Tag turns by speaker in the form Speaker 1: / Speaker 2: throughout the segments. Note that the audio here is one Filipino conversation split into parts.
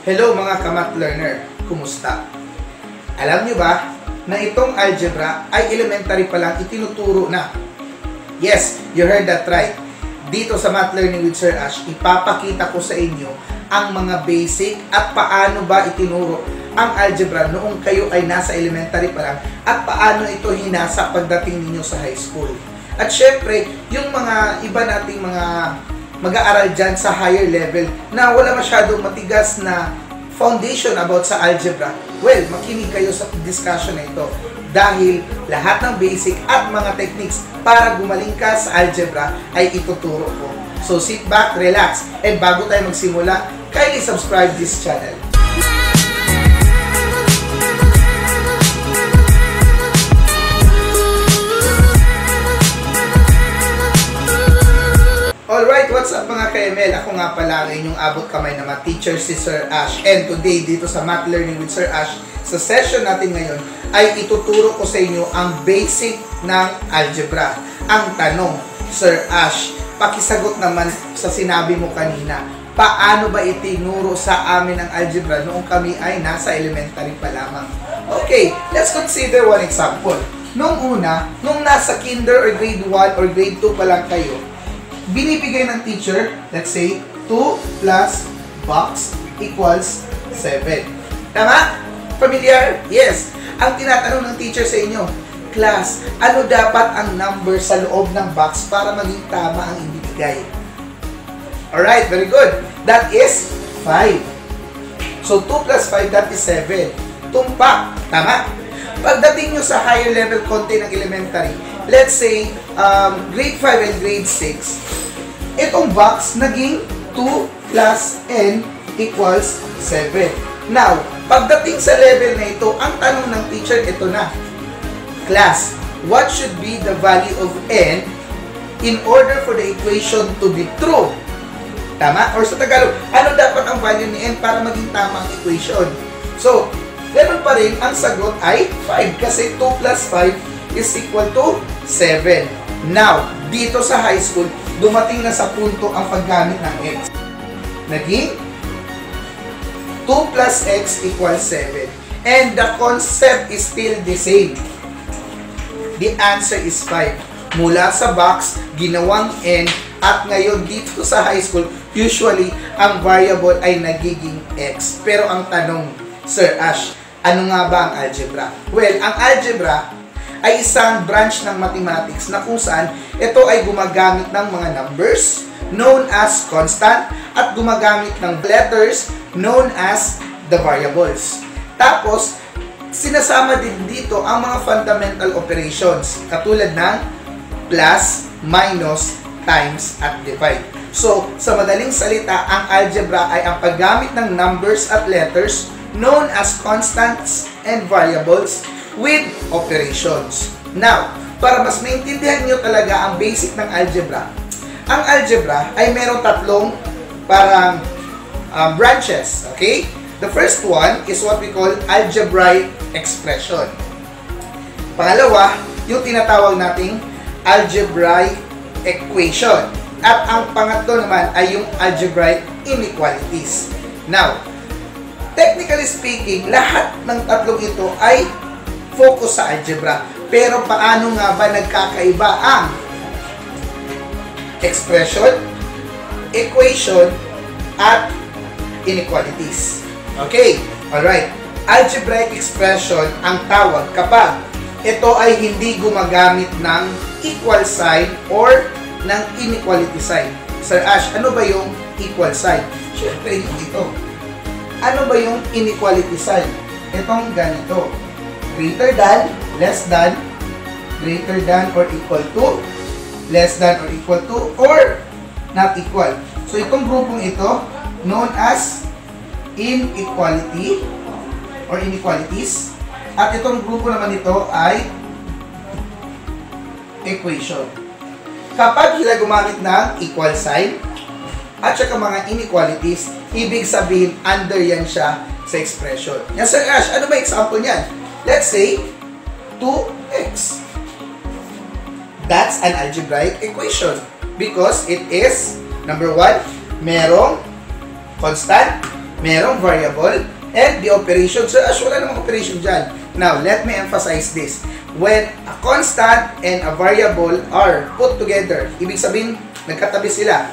Speaker 1: Hello mga ka-math learner, kumusta? Alam nyo ba na itong algebra ay elementary pa lang itinuturo na? Yes, you heard that right. Dito sa Math Learning with Sir Ash, ipapakita ko sa inyo ang mga basic at paano ba itinuro ang algebra noong kayo ay nasa elementary pa lang at paano ito hinasa pagdating ninyo sa high school. At syempre, yung mga iba nating mga mag-aaral dyan sa higher level na wala masyadong matigas na foundation about sa algebra, well, makinig kayo sa discussion na ito dahil lahat ng basic at mga techniques para gumaling ka sa algebra ay ituturo ko. So sit back, relax, and bago tayo magsimula, kindly subscribe this channel. Alright, what's up mga ka-ML? Ako nga pala ang inyong abot kamay na math teacher si Sir Ash. And today, dito sa Math Learning with Sir Ash, sa session natin ngayon, ay ituturo ko sa inyo ang basic ng algebra. Ang tanong, Sir Ash, pakisagot naman sa sinabi mo kanina, paano ba itinuro sa amin ang algebra noong kami ay nasa elementary pa lamang? Okay, let's consider one example. Noong una, nung nasa kinder or grade 1 or grade 2 pa lang kayo, binibigay ng teacher, let's say, 2 plus box equals 7. Tama? Familiar? Yes. Ang tinatanong ng teacher sa inyo, class, ano dapat ang number sa loob ng box para maging tama ang ibibigay? Alright, very good. That is 5. So, 2 plus 5, that is 7. Tumpak. Tama? Pagdating nyo sa higher level konti ng elementary, let's say, grade 5 and grade 6, itong box naging 2 plus n equals 7. Now, pagdating sa level na ito, ang tanong ng teacher, ito na. Class, what should be the value of n in order for the equation to be true? Tama? Or sa Tagalog, ano dapat ang value ni n para maging tamang equation? So, ganun pa rin, ang sagot ay 5 kasi 2 plus 5 is equal to 7. Now, dito sa high school, dumating na sa punto ang paggamit ng x. Naging 2 plus x equals 7. And the concept is still the same. The answer is 5. Mula sa box, ginawang n, at ngayon dito sa high school, usually, ang variable ay nagiging x. Pero ang tanong, Sir Ash, ano nga ba ang algebra? Well, ang algebra ay isang branch ng mathematics na kung saan ito ay gumagamit ng mga numbers known as constant at gumagamit ng letters known as the variables. Tapos, sinasama din dito ang mga fundamental operations katulad ng plus, minus, times, at divide. So, sa madaling salita, ang algebra ay ang paggamit ng numbers at letters known as constants and variables with operations. Now, para mas maintindihan nyo talaga ang basic ng algebra, ang algebra ay merong tatlong parang branches, okay? The first one is what we call algebraic expression. Pangalawa, yung tinatawag nating algebraic equation. At ang pangatlo naman ay yung algebraic inequalities. Now, technically speaking, lahat ng tatlong ito ay focus sa algebra. Pero paano nga ba nagkakaiba ang expression, equation, at inequalities? Okay, alright. Algebraic expression ang tawag kapag ito ay hindi gumagamit ng equal sign or ng inequality sign. Sir Ash, ano ba yung equal sign? Siyempre, ito. Ano ba yung inequality sign? Itong ganito. Greater than, less than, greater than or equal to, less than or equal to, or not equal. So, itong grupong ito, known as inequality or inequalities. At itong grupo naman ito ay equation. Kapag sila gumamit ng equal sign at saka mga inequalities, ibig sabihin, under yan siya sa expression. Yan, Sir Ash, ano ba example niyan? Let's say, 2x. That's an algebraic equation because it is, number 1, merong constant, merong variable, and the operation. So, wala namang operation dyan. Now, let me emphasize this. When a constant and a variable are put together, ibig sabihin, nagkatabi sila.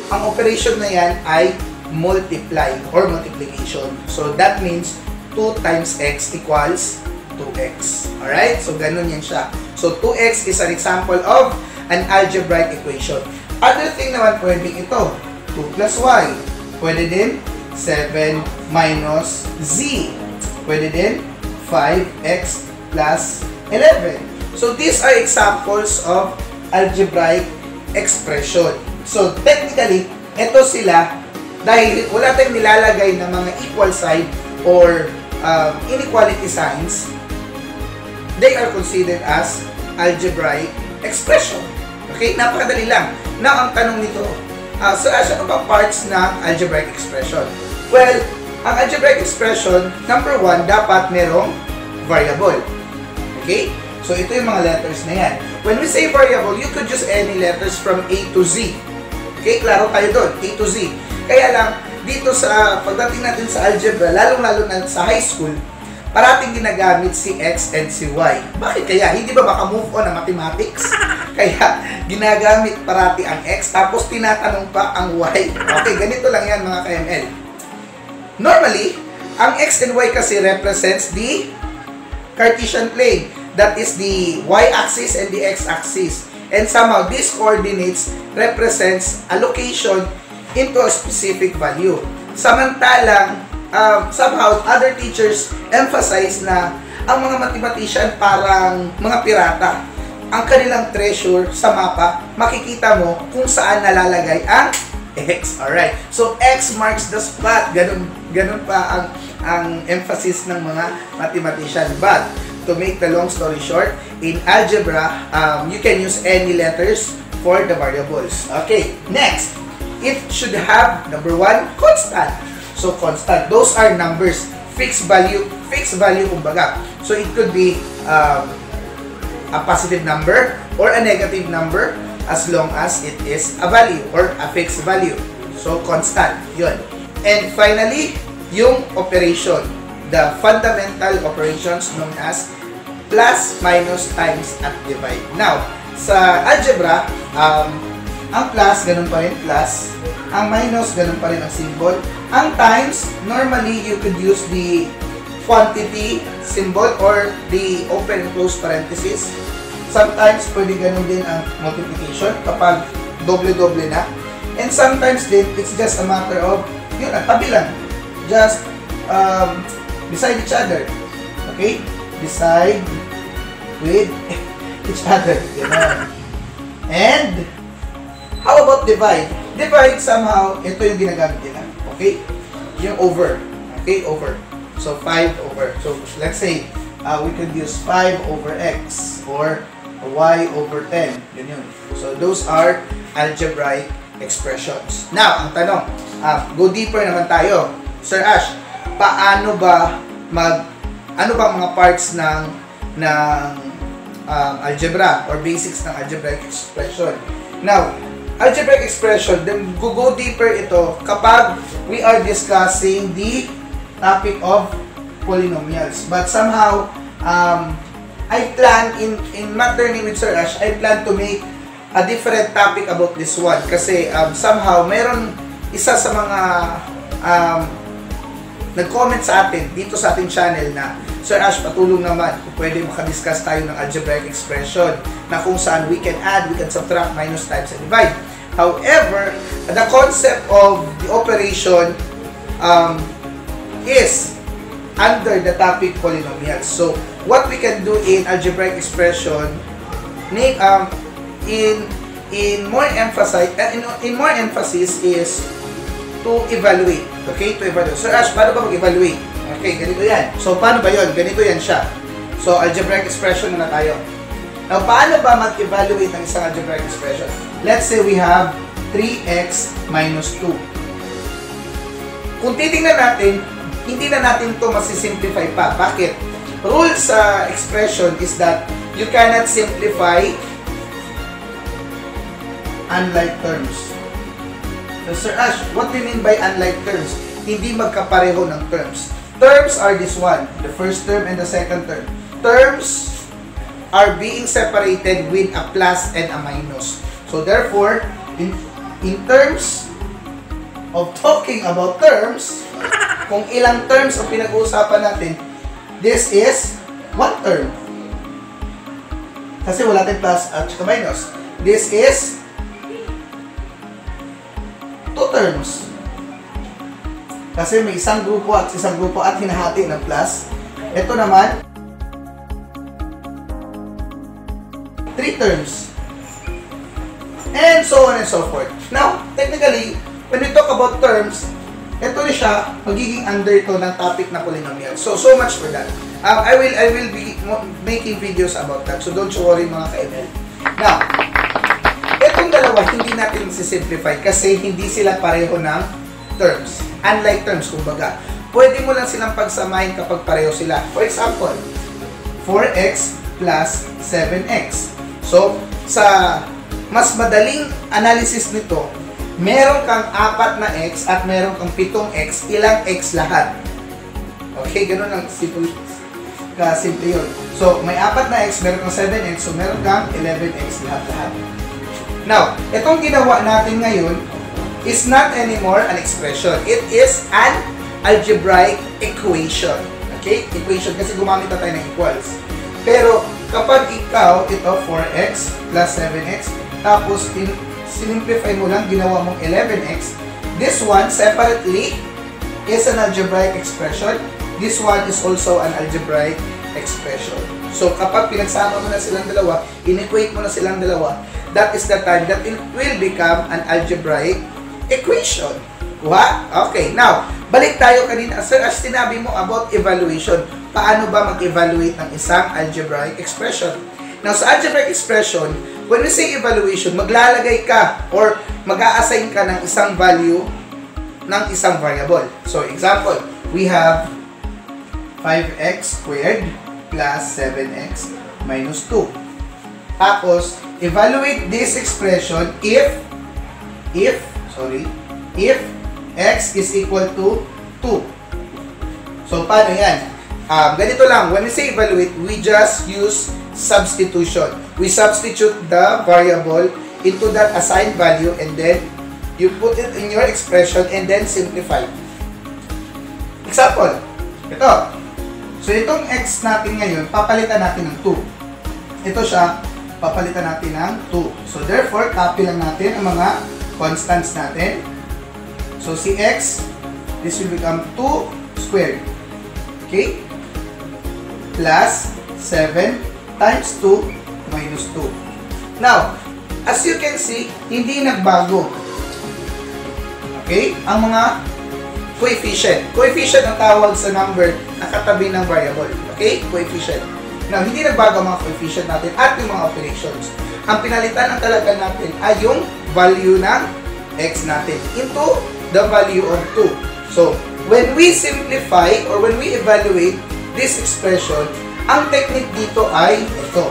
Speaker 1: Ang operation na yan ay multiply or multiplication. So, that means 2 times x equals 2x. Alright? So, ganun yan siya. So, 2x is an example of an algebraic equation. Other thing naman, pwedeng ito. 2 plus y. Pwede din 7 minus z. Pwede din 5x plus 11. So, these are examples of algebraic expression. So, technically, ito sila, dahil wala tayong nilalagay ng mga equal sign or inequality signs, they are considered as algebraic expression. Okay? Napakadali lang. Now, ang tanong nito, so, ano ba parts ng algebraic expression? Well, ang algebraic expression, number 1, dapat merong variable. Okay? So, ito yung mga letters na yan. When we say variable, you could use any letters from A to Z. Okay? Klaro tayo doon, A to Z. Kaya lang, dito sa pagdating natin sa algebra, lalong-lalo na sa high school, parating ginagamit si X and si Y. Bakit kaya? Hindi ba maka-move on ang mathematics? Kaya, ginagamit parati ang X, tapos tinatanong pa ang Y. Okay, ganito lang yan mga ka-ML. Normally, ang X and Y kasi represents the Cartesian plane. That is the Y-axis and the X-axis. And somehow, these coordinates represents a location into a specific value. Samantalang, somehow, other teachers emphasize na ang mga mathematician parang mga pirata. Ang kanilang treasure sa mapa, makikita mo kung saan nalalagay ang X. Alright. So, X marks the spot. Ganun pa ang emphasis ng mga mathematician. But, to make the long story short, in algebra, you can use any letters for the variables. Okay. Next, it should have, number 1, constant. So, constant. Those are numbers. Fixed value kumbaga. So, it could be a positive number or a negative number as long as it is a value or a fixed value. So, constant. Yun. And finally, yung operation. The fundamental operations known as plus, minus, times, at divide. Now, sa algebra, ang plus, ganun pa rin plus. Ang minus, ganun pa rin ang symbol. Ang times, normally, you could use the quantity symbol or the open and close parenthesis. Sometimes, pwede ganun din ang multiplication kapag doble-doble na. And sometimes din, it's just a matter of, yun, at tabi lang. Just beside each other. Okay? Beside with each other. Ganun. And, how about divide? Divide, somehow, ito yung ginagamit nila. Okay? Yung over. Okay? Over. So, 5 over. So, let's say, we could use 5 over x or y over 10. Yun yun. So, those are algebraic expressions. Now, ang tanong, go deeper naman tayo. Sir Ash, paano ba ano ba mga parts ng algebra or basics ng algebraic expression? Now, algebraic expression, then go deeper ito kapag we are discussing the topic of polynomials. But somehow, I plan in Math Learning with Sir Ash, I plan to make a different topic about this one kasi somehow meron isa sa mga nag-comment sa atin dito sa ating channel na Sir Ash, patulong naman kung pwede makadiscuss tayo ng algebraic expression na kung saan we can add, we can subtract, minus, times, and divide. However, the concept of the operation is under the topic polynomials. So, what we can do in algebraic expression, in more emphasis is to evaluate. Okay, to evaluate. So, Ash, paano ba mag-evaluate? Okay, ganito yan. So, paano ba yun? Ganito yan siya. So, algebraic expression na tayo. Now, paano ba mag-evaluate ng isang algebraic expression? Let's say we have 3x minus 2. Kung titingnan natin, hindi na natin ito masisimplify pa. Bakit? Rule sa expression is that you cannot simplify unlike terms. So, Sir Ash, what do you mean by unlike terms? hindi magkapareho ng terms. Terms are this one, the first term and the second term. Terms are being separated with a plus and a minus. So therefore, in terms of talking about terms, kung ilang terms ang pinag-uusapan natin, this is one term. Kasi wala tayong plus at minus. This is two terms. Kasi may isang grupo at hinahati ng plus. Ito naman, three terms. And so on and so forth. Now, technically, when we talk about terms, ito na siya, magiging under ito ng topic na polynomial. So much for that. I will be making videos about that. So don't you worry mga ka-ML. Now, itong dalawa, hindi natin simplify kasi hindi sila pareho ng terms. Unlike terms, kumbaga. Pwede mo lang silang pagsamahin kapag pareho sila. For example, 4x plus 7x. So, sa mas madaling analysis nito, meron kang 4 na x at meron kang 7x, ilang x lahat. Okay, ganun lang simple yun. So, may 4 na x, meron kang 7x, so meron kang 11x lahat. Now, itong ginawa natin ngayon is not anymore an expression. It is an algebraic equation. Okay? Equation kasi gumamit na tayo ng equals. Pero, kapag ikaw, ito 4x plus 7x, tapos sinimplify mo lang, ginawa mong 11x, this one separately is an algebraic expression. This one is also an algebraic expression. So, kapag pinagsama mo na silang dalawa, in-equate mo na silang dalawa, that is the time that it will become an algebraic equation. What? Okay, now, balik tayo kanina. Sir, as sinabi mo about evaluation, paano ba mag-evaluate ng isang algebraic expression? Now, sa algebraic expression, when we say evaluation, maglalagay ka or mag-a-assign ka ng isang value ng isang variable. So, example, we have 5x squared plus 7x minus 2. Tapos, evaluate this expression if x is equal to 2. So, paano yan? Ganito lang, when we say evaluate, we just use substitution. We substitute the variable into that assigned value and then you put it in your expression and then simplify. Example, ito. So, itong x natin ngayon, papalitan natin ng 2. Ito siya, papalitan natin ng 2. So, therefore, copy lang natin ang mga constants natin. So, si x, this will become 2 squared. Okay? Plus 7 times 2 minus 2. Now, as you can see, hindi nagbago. Okay? Ang mga coefficient. Coefficient ang tawag sa number na katabi ng variable. Okay? Coefficient. Now, hindi nagbago ang mga coefficient natin at yung mga operations. Ang pinalitan ang talaga natin ay yung value ng x natin into the value of 2. So, when we simplify or when we evaluate this expression, ang technique dito ay ito.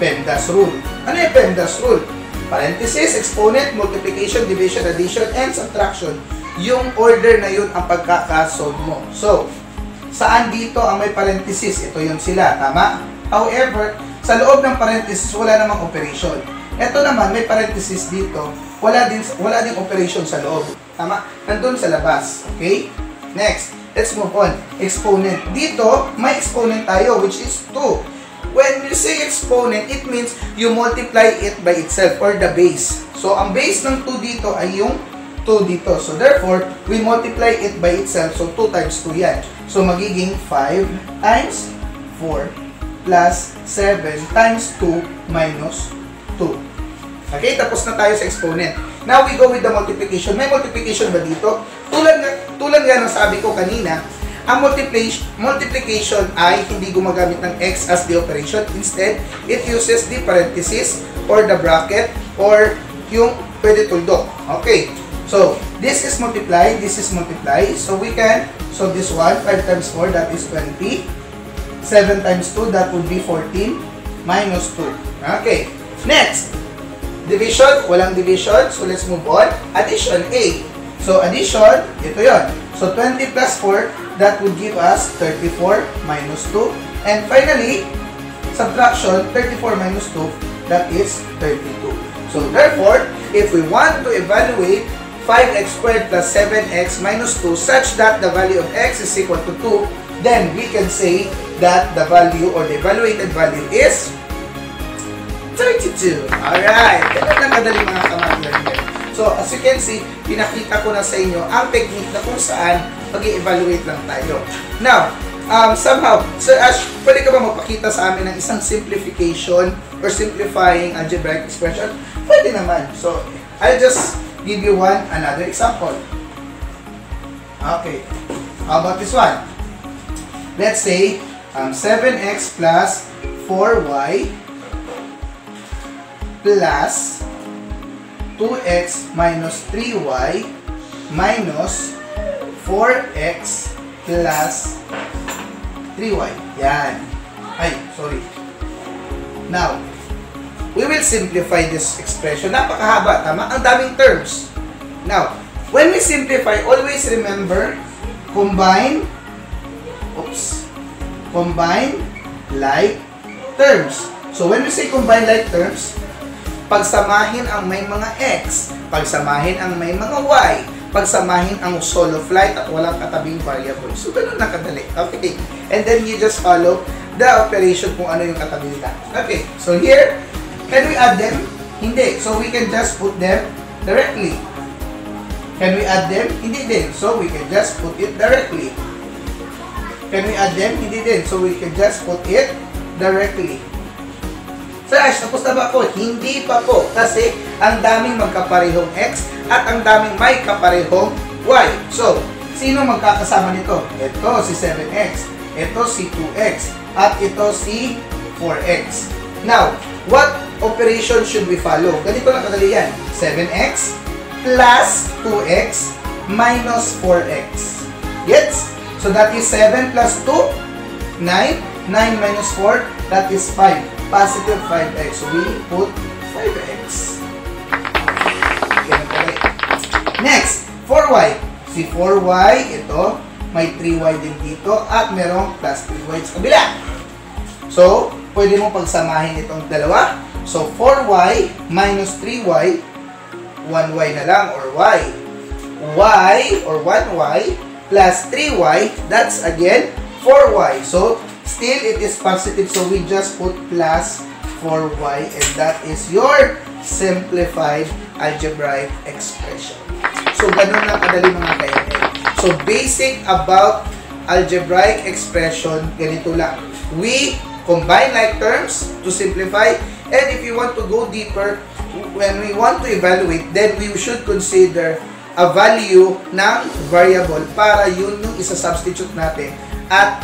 Speaker 1: PEMDAS rule. Ano yung PEMDAS rule? Parenthesis, exponent, multiplication, division, addition, and subtraction. Yung order na yun ang pagkakasolve mo. So, saan dito ang may parenthesis? Ito yun sila, tama? However, sa loob ng parenthesis, wala namang operation. Ito naman, may parenthesis dito, wala din operation sa loob. Tama? Nandun sa labas. Okay? Next, let's move on. Exponent. Dito, may exponent tayo, which is 2. When you say exponent, it means you multiply it by itself or the base. So, ang base ng 2 dito ay yung 2 dito. So, therefore, we multiply it by itself. So, 2 times 2 yan. So, magiging 5 times 4 plus 7 times 2 minus 2. Okay, tapos na tayo sa exponent. Now, we go with the multiplication. May multiplication ba dito? Tulad nga ng sabi ko kanina, ang multiplication ay hindi gumagamit ng x as the operation. Instead, it uses the parenthesis or the bracket or yung pwede tuldok. Okay, so this is multiply, this is multiply. So we can solve this one. 5 times 4, that is 20. 7 times 2, that would be 14 minus 2. Okay, next. Division, walang division. So, let's move on. Addition, A. So, addition, ito yon. So, 20 plus 4, that would give us 34 minus 2. And finally, subtraction, 34 minus 2, that is 32. So, therefore, if we want to evaluate 5x squared plus 7x minus 2 such that the value of x is equal to 2, then we can say that the value or the evaluated value is 32. Alright, ganun lang kadali mga ka-math. So, as you can see, pinakita ko na sa inyo ang technique na kung saan mag-i-evaluate lang tayo. Now, somehow, Sir Ash, pwede ka ba magpakita sa amin ng isang simplification or simplifying algebraic expression? Pwede naman. So, I'll just give you another example. Okay. How about this one? Let's say, 7x plus 4y plus 2x minus 3y minus 4x plus 3y. Yan. Ay, sorry. Now, we will simplify this expression. Napakahaba, tama? Ang daming terms. Now, when we simplify, always remember, combine like terms. So, when we say combine like terms, pagsamahin ang may mga x, pagsamahin ang may mga y, pagsamahin ang solo flight at walang katabing variable. So, ganun na kadali. Okay. And then, you just follow the operation kung ano yung katabi nila. Okay. So, here, can we add them? Hindi. So, we can just put them directly. Can we add them? Hindi din. So, we can just put it directly. Can we add them? Hindi din. So, we can just put it directly. So, Ash, tapos na ba po? Hindi pa po. Kasi, ang daming magkaparehong x at ang daming may kaparehong y. So, sino magkakasama nito? Ito si 7x. Ito si 2x. At ito si 4x. Now, what operation should we follow? Ganito lang kadali yan. 7x plus 2x minus 4x. Yes? So, that is 7 plus 2, 9. 9 minus 4, that is 5. Positive 5x. So, we put 5x. Okay. Next, 4y. Si 4y, ito, may 3y din dito at merong plus 3y sa kabila. So, pwede mo pagsamahin itong dalawa. So, 4y minus 3y, 1y na lang or y. Y or 1y plus 3y, that's again 4y. So, still it is positive, so we just put plus 4y and that is your simplified algebraic expression. So, ganun lang kadali mga ka-ML. So, basic about algebraic expression, ganito lang. We combine like terms to simplify, and if you want to go deeper, when we want to evaluate, then we should consider a value ng variable para yun yung isa-substitute natin at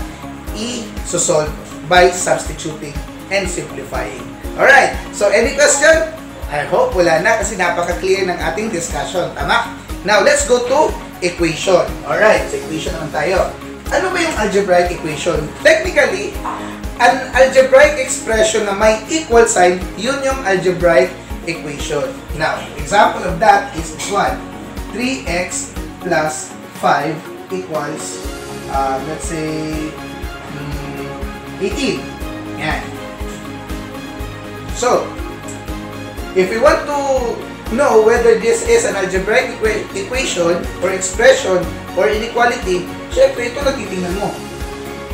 Speaker 1: i-solve by substituting and simplifying. Alright, so any question? I hope wala na kasi napaka-clear ng ating discussion. Tama? Now, let's go to equation. Alright, so equation naman tayo. Ano ba yung algebraic equation? Technically, an algebraic expression na may equal sign, yun yung algebraic equation. Now, example of that is this one. 3x plus 5 equals, let's say, 18. Yan. So, if we want to know whether this is an algebraic equation or expression or inequality, syempre ito natitingnan mo.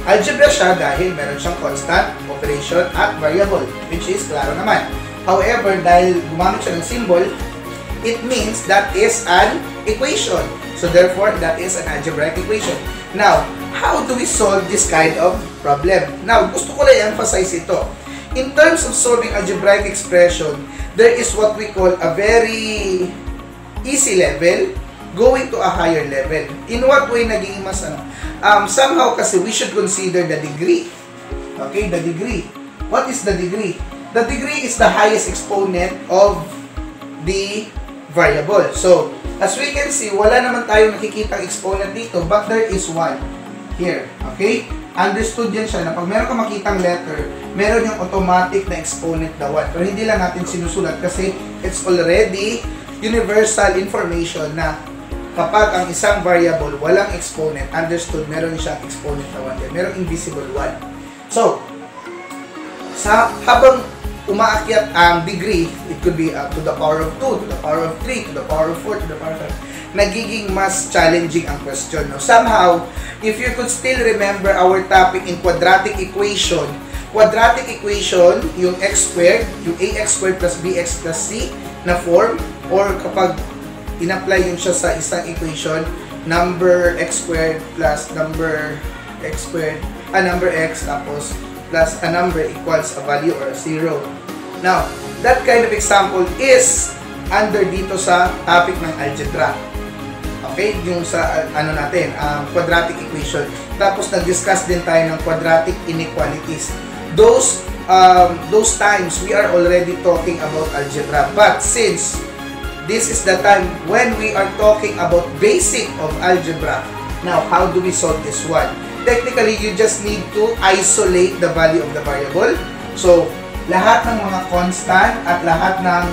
Speaker 1: Algebra siya dahil meron siyang constant, operation, at variable, which is klaro naman. However, dahil gumamit siya ng symbol, it means that is an equation. So therefore, that is an algebraic equation. Now, how do we solve this kind of problem? Now, gusto ko lang i-emphasize ito. In terms of solving algebraic expression, there is what we call a very easy level going to a higher level. In what way naging mas ano? Somehow kasi we should consider the degree. Okay, the degree. What is the degree? The degree is the highest exponent of the variable. So, as we can see, wala naman tayong nakikitang exponent dito, but there is one here. Okay? Understood yan siya na pag meron ka makitang letter, meron yung automatic na exponent na 1. Pero hindi lang natin sinusulat kasi it's already universal information na kapag ang isang variable walang exponent, understood, meron siyang exponent na 1 din. Merong invisible 1. So, habang umaakyat ang degree, it could be to the power of 2, to the power of 3, to the power of 4, to the power of 5, nagiging mas challenging ang question. No? Somehow, if you could still remember our topic in quadratic equation, yung x squared, yung ax squared plus bx plus c na form, or kapag in-apply yun siya sa isang equation, number x squared plus number x squared, number x tapos plus a number equals a value or a 0. Now, that kind of example is under dito sa topic ng algebra. Okay? Yung sa quadratic equation. Tapos nag-discuss din tayo ng quadratic inequalities. Those times we are already talking about algebra. But since this is the time when we are talking about basic of algebra, now how do we solve this one? Technically, you just need to isolate the value of the variable. So, lahat ng mga constant at lahat ng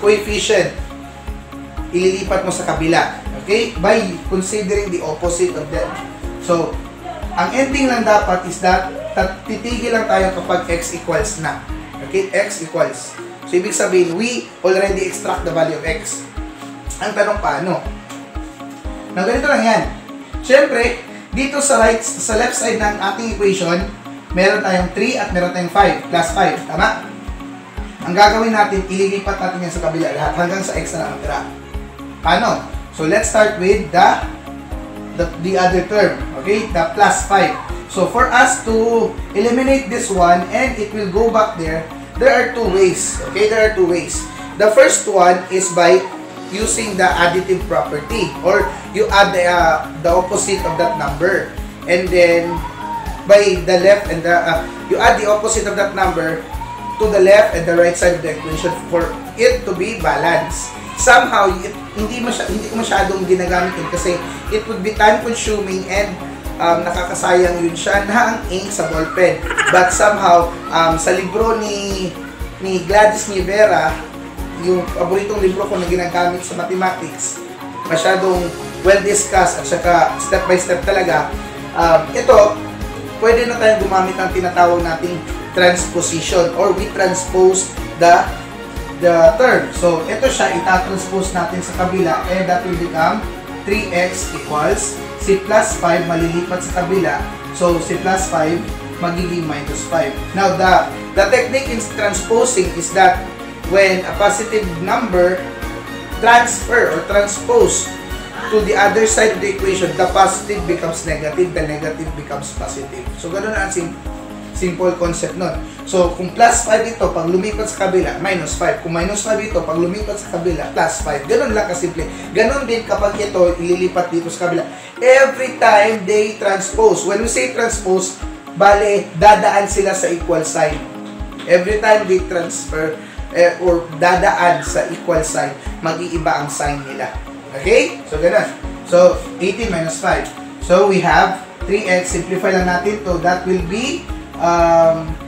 Speaker 1: coefficient, ililipat mo sa kabila. Okay? By considering the opposite of them. So, ang ending lang dapat is that titigil lang tayo kapag x equals na. Okay? X equals. So, ibig sabihin, we already extract the value of x. Ang tanong paano? Now, ganito lang yan. Siyempre, dito sa left side ng ating equation, meron tayong 3 at meron tayong 5, plus 5. Tama? Ang gagawin natin, ililipat natin yan sa kabila lahat hanggang sa x na lang ang tira. Paano? So, let's start with the other term. Okay? The plus 5. So, for us to eliminate this one and it will go back there are two ways. Okay? There are two ways. The first one is by using the additive property, or you add the opposite of that number, and then by the left and you add the opposite of that number to the left and the right side of the equation for it to be balanced. Somehow hindi ko masyadong ginagamit yun kasi it would be time consuming and nakakasayang yun siya ng ink sa ballpen. But somehow sa libro ni Gladys Nivera, yung paboritong libro ko na ginagamit sa mathematics, masyadong well discussed at saka step by step talaga. Ito, pwede na tayong gumamit ng tinatawag nating transposition, or we transpose the term. So, ito siya, itatranspose natin sa kabila, and that will become 3x equals si plus 5 malilipat sa kabila. So, si plus 5 magiging minus 5. Now, the technique in transposing is that when a positive number transfer or transpose to the other side of the equation, the positive becomes negative, the negative becomes positive. So, ganun na ang simple concept nun. So, kung plus 5 ito, pag lumipat sa kabila, minus 5. Kung minus 5 ito, pag lumipat sa kabila, plus 5. Ganun lang kasimple. Ganun din kapag ito, ililipat dito sa kabila. Every time they transpose. When we say transpose, bale, dadaan sila sa equal sign. Every time they transfer, or dadaan sa equal sign, mag-iiba ang sign nila. Okay? So, ganun. So, 18 minus 5. So, we have 3x. Simplify lang natin to. That will be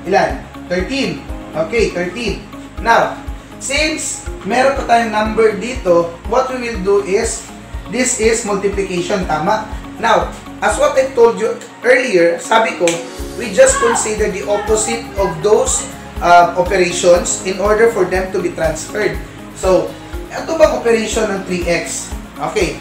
Speaker 1: ilan? 13. Okay, 13. Now, since meron pa tayong number dito, what we will do is, this is multiplication, tama? Now, as what I told you earlier, sabi ko, we just consider the opposite of those operations in order for them to be transferred. So, ito bang operation ng 3x? Okay.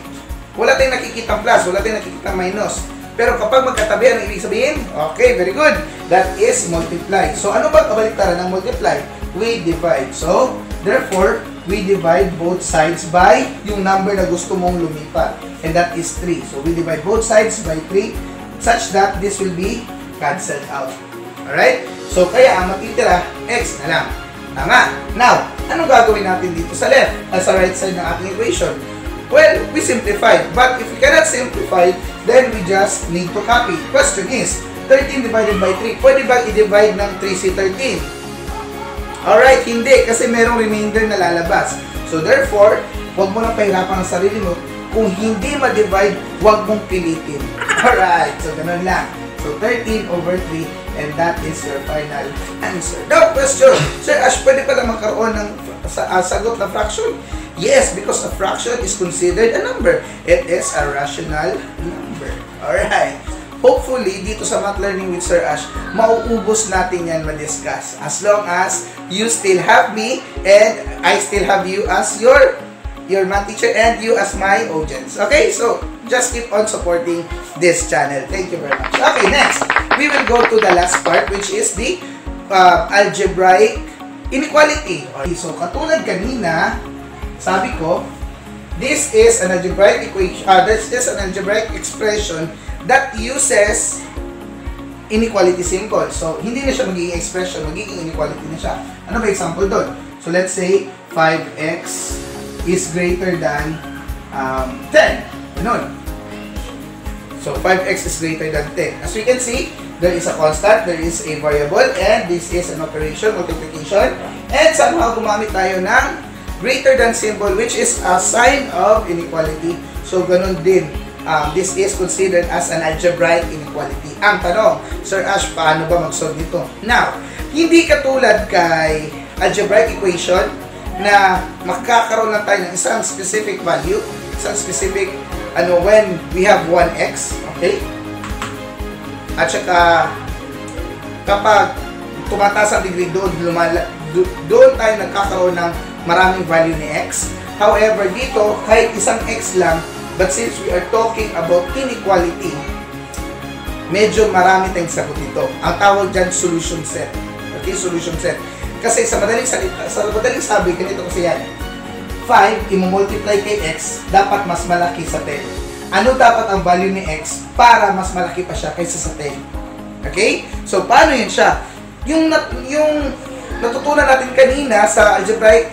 Speaker 1: Wala tayong nakikita plus, wala tayong nakikita minus. Pero kapag magkatabi, ano ibig sabihin? Okay, very good. That is multiply. So, ano ba kabaliktaran ng multiply? We divide. So, therefore, we divide both sides by yung number na gusto mong lumipat. And that is 3. So, we divide both sides by 3 such that this will be cancelled out. Alright? So, kaya ang matitira, x na lang. Tama. Now, anong gagawin natin dito sa left? Sa right side ng ating equation? Well, we simplified. But if we cannot simplify, then we just need to copy. Question is, 13 divided by 3. Pwede ba i-divide ng 3 si 13? Alright, hindi. Kasi merong remainder na lalabas. So therefore, huwag mo lang pahirapan ang sarili mo. Kung hindi ma-divide, huwag mong pilitin. Alright, so ganun lang. So 13 over 3, and that is your final answer. Now, question. Sir Ash, pwede pala magkaroon ng sagot na fraction? Yes, because a fraction is considered a number. It is a rational number. Alright. Hopefully, dito sa Math Learning with Sir Ash, mauubos natin yan ma-discuss. As long as you still have me and I still have you as your math teacher and you as my audience. Okay? So, just keep on supporting this channel. Thank you very much. Okay, next, we will go to the last part, which is the algebraic inequality. So, katulad kanina, sabi ko, this is an algebraic equation, this is an algebraic expression that uses inequality symbol. So, hindi na siya magiging expression, magiging inequality na siya. Ano ba example doon? So, let's say 5x is greater than 10. Ganun. So, 5x is greater than 10. As we can see, there is a constant, there is a variable, and this is an operation, multiplication. And somehow, gumamit tayo ng greater than symbol, which is a sign of inequality. So, ganun din. This is considered as an algebraic inequality. Ang tanong, Sir Ash, paano ba mag-solve nito? Now, hindi katulad kay algebraic equation na magkakaroon lang tayo ng isang specific value, isang specific, when we have 1x, okay? At saka, kapag tumataas ang degree doon tayo nagkakaroon ng maraming value ni x. However, dito, kahit isang x lang, but since we are talking about inequality, medyo marami tayong sagot dito. Ang tawag dyan, solution set. Okay, solution set. Kasi sa madaling sabi, ganito kasi yan. 5, i-multiply kay x, dapat mas malaki sa 10. Ano dapat ang value ni x para mas malaki pa siya kaysa sa 10? Okay? So, paano yun siya? Yung natutunan natin kanina sa algebraic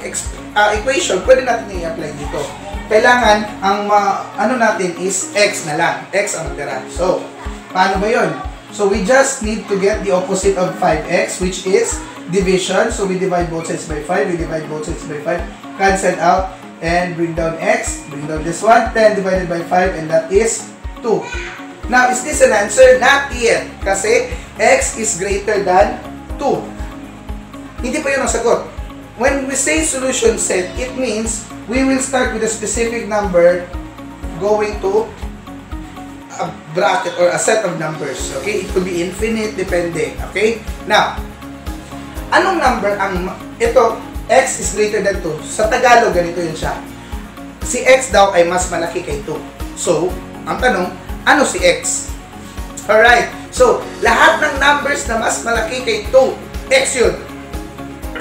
Speaker 1: equation, pwede natin i-apply dito. Kailangan, ang natin is x na lang. X ang natira. So, paano ba yun? So, we just need to get the opposite of 5x, which is division. So, we divide both sides by 5. We divide both sides by 5. Cancel out. And bring down x. Bring down this one. 10 divided by 5. And that is 2. Now, is this an answer? Not yet. Kasi, x is greater than 2. Hindi pa yun ang sagot. When we say solution set, it means we will start with a specific number going to a bracket or a set of numbers. Okay? It could be infinite, depende. Okay? Now, anong number ang ito? X is greater than 2. Sa Tagalog, ganito yun siya. Si x daw ay mas malaki kay 2. So, ang tanong, ano si x? Alright. So, lahat ng numbers na mas malaki kay 2, x yun.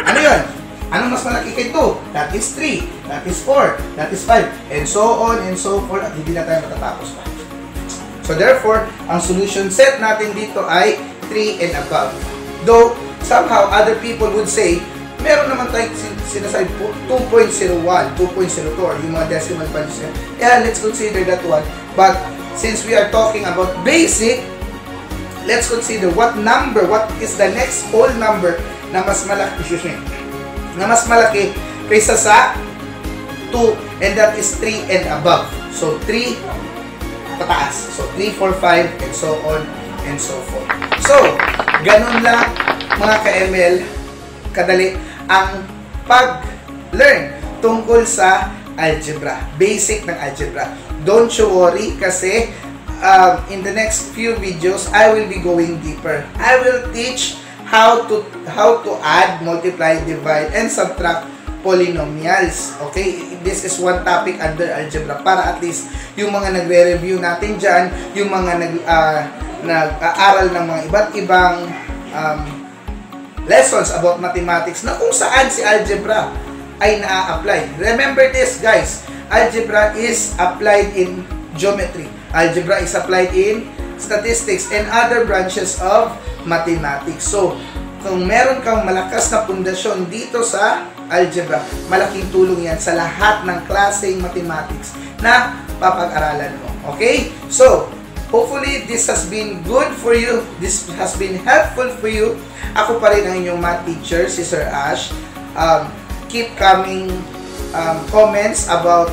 Speaker 1: Ano yun? Anong mas malaki kay 2? That is 3. That is 4. That is 5. And so on and so forth. At hindi na tayo matatapos pa. So therefore, ang solution set natin dito ay 3 and above. Though, somehow, other people would say, meron naman tayong sinasabi po, 2.01, 2.02, or yung mga decimal values. Yeah, let's consider that one. But, since we are talking about basic, let's consider what is the next whole number na mas malaki, kaysa sa 2, and that is 3 and above. So, 3 pataas. So, 3, 4, 5, and so on and so forth. So, ganun lang mga ka-ML, kadali ang pag-learn tungkol sa algebra. Basic ng algebra. Don't you worry kasi in the next few videos, I will be going deeper. I will teach how to add, multiply, divide, and subtract polynomials. Okay? This is one topic under algebra para at least yung mga nagre-review natin dyan, yung mga nag-aaral ng mga iba't ibang lessons about mathematics na kung saan si algebra ay na-apply. Remember this, guys. Algebra is applied in geometry. Algebra is applied in statistics and other branches of mathematics. So, kung meron kang malakas na pundasyon dito sa algebra, malaking tulong yan sa lahat ng klaseng mathematics na papag-aralan mo. Okay? So, hopefully, this has been good for you. This has been helpful for you. Ako pa rin ang inyong math teacher, si Sir Ash. Keep coming comments about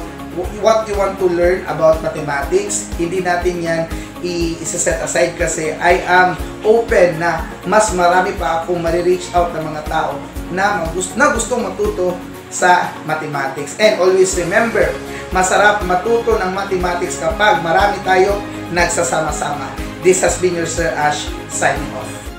Speaker 1: what you want to learn about mathematics. Hindi natin yan i-set aside kasi I am open na mas marami pa akong ma-reach out ng mga tao na gustong matuto sa mathematics. And always remember, masarap matuto ng mathematics kapag marami tayo nagsasama-sama. This has been your Sir Ash signing off.